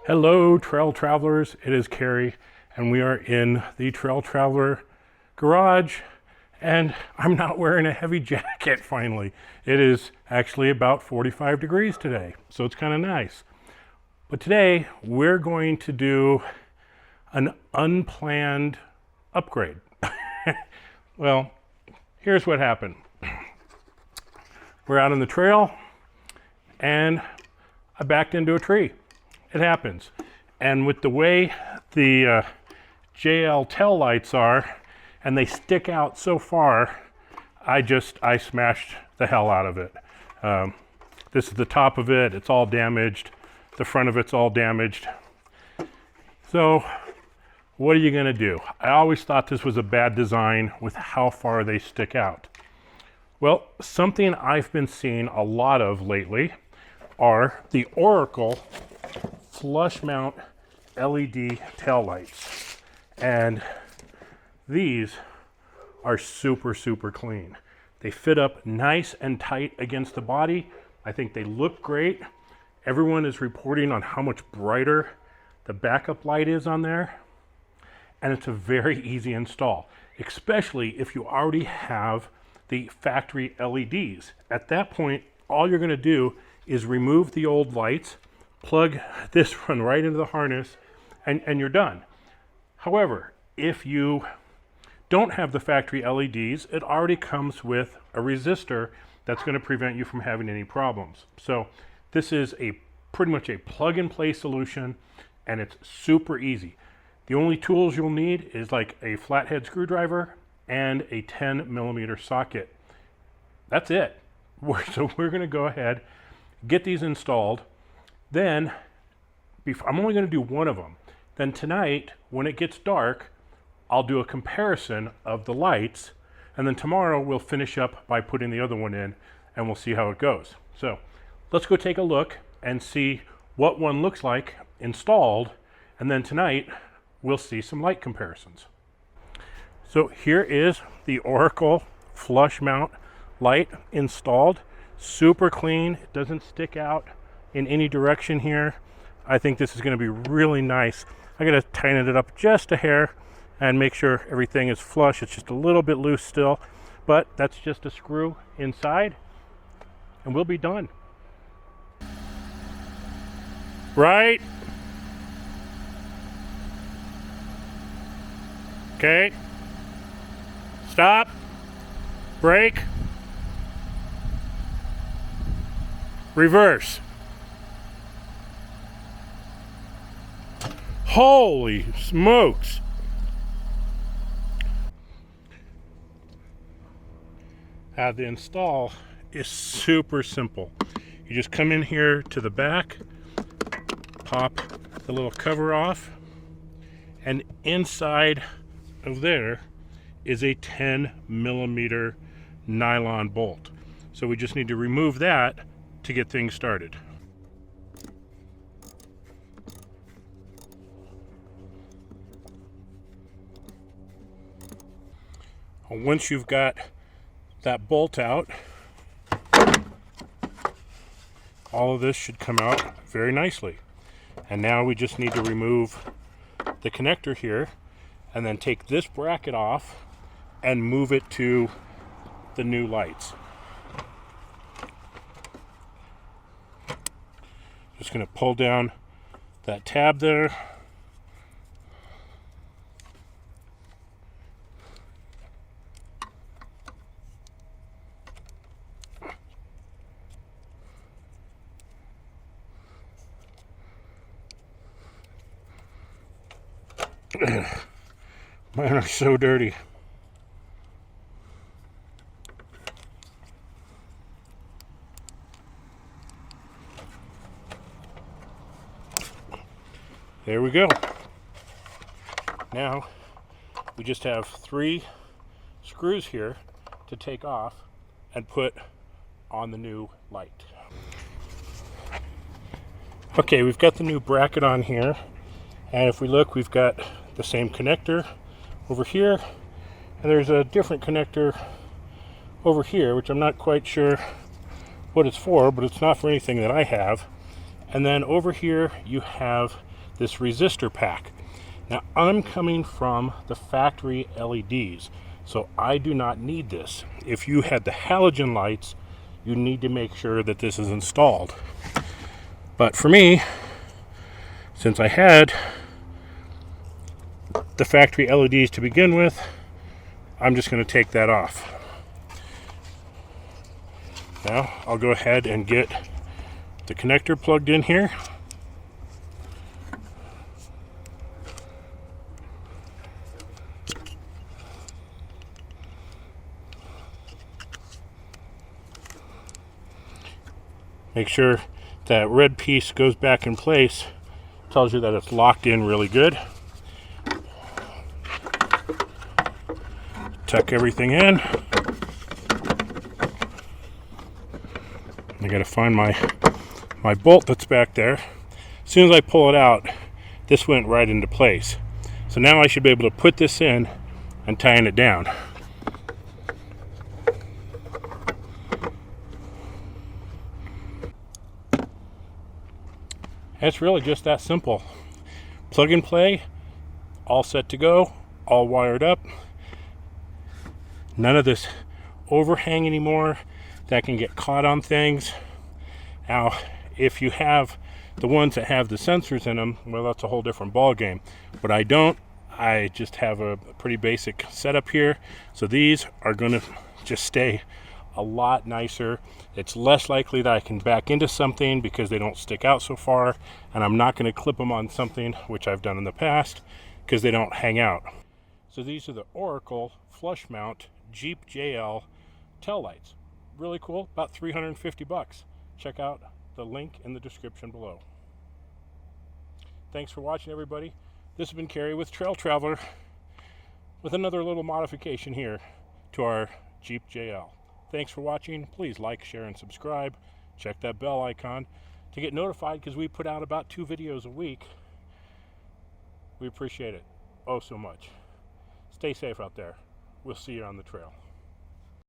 Hello, trail travelers. It is Carrie, and we are in the Trail Traveler garage, and I'm not wearing a heavy jacket finally. It is actually about 45 degrees today, so it's kind of nice. But today, we're going to do an unplanned upgrade. Well, here's what happened. We're out on the trail, and I backed into a tree. It happens. And with the way the JL tail lights are, and they stick out so far, I smashed the hell out of it. This is the top of it. It's all damaged. The front of it's all damaged. So what are you going to do? I always thought this was a bad design with how far they stick out. Well, something I've been seeing a lot of lately are the Oracle flush mount LED tail lights, and these are super clean. They fit up nice and tight against the body. I think they look great. Everyone is reporting on how much brighter the backup light is on there, and it's a very easy install, especially if you already have the factory LEDs. At that point, all you're going to do is remove the old lights, plug this one right into the harness, and you're done. However, if you don't have the factory LEDs, it already comes with a resistor that's going to prevent you from having any problems. So this is pretty much a plug-and-play solution, and it's super easy. The only tools you'll need is like a flathead screwdriver and a 10mm socket. That's it. So we're going to go ahead, get these installed. Then, I'm only going to do one of them. Then tonight, when it gets dark, I'll do a comparison of the lights, and then tomorrow we'll finish up by putting the other one in, and we'll see how it goes. So let's go take a look and see what one looks like installed, and then tonight we'll see some light comparisons. So here is the Oracle flush mount light installed. Super clean. It doesn't stick out in any direction here. I think this is going to be really nice. I'm going to tighten it up just a hair and make sure everything is flush. It's just a little bit loose still, but that's just a screw inside, and we'll be done. Right? Okay. Stop. Brake. Reverse. Holy smokes. The install is super simple. You just come in here to the back, pop the little cover off, and inside of there is a 10mm nylon bolt. So we just need to remove that to get things started. Once you've got that bolt out, all of this should come out very nicely. And now we just need to remove the connector here, and then take this bracket off and move it to the new lights. Just going to pull down that tab there. Mine are so dirty. There we go. Now we just have 3 screws here to take off and put on the new light. Okay, we've got the new bracket on here, and if we look, we've got the same connector over here, and there's a different connector over here, which I'm not quite sure what it's for, but it's not for anything that I have. And then over here you have this resistor pack. Now I'm coming from the factory LEDs, so I do not need this. If you had the halogen lights, you need to make sure that this is installed. But for me, since I had the factory LEDs to begin with, I'm just going to take that off. Now I'll go ahead and get the connector plugged in here. Make sure that red piece goes back in place. Tells you that it's locked in really good. Tuck everything in. I gotta find my bolt that's back there. As soon as I pull it out, this went right into place. So now I should be able to put this in and tighten it down. It's really just that simple. Plug and play, all set to go, all wired up. None of this overhang anymore that can get caught on things. Now, if you have the ones that have the sensors in them, well, that's a whole different ball game. But I don't. I just have a pretty basic setup here. So these are going to just stay a lot nicer. It's less likely that I can back into something because they don't stick out so far, and I'm not going to clip them on something, which I've done in the past, because they don't hang out. So these are the Oracle flush mount Jeep JL tail lights. Really cool, about 350 bucks. Check out the link in the description below. Thanks for watching, everybody. This has been Kerry with Trail Traveler with another little modification here to our Jeep JL. Thanks for watching. Please like, share, and subscribe. Check that bell icon to get notified because we put out about 2 videos a week. We appreciate it oh so much. Stay safe out there. We'll see you on the trail.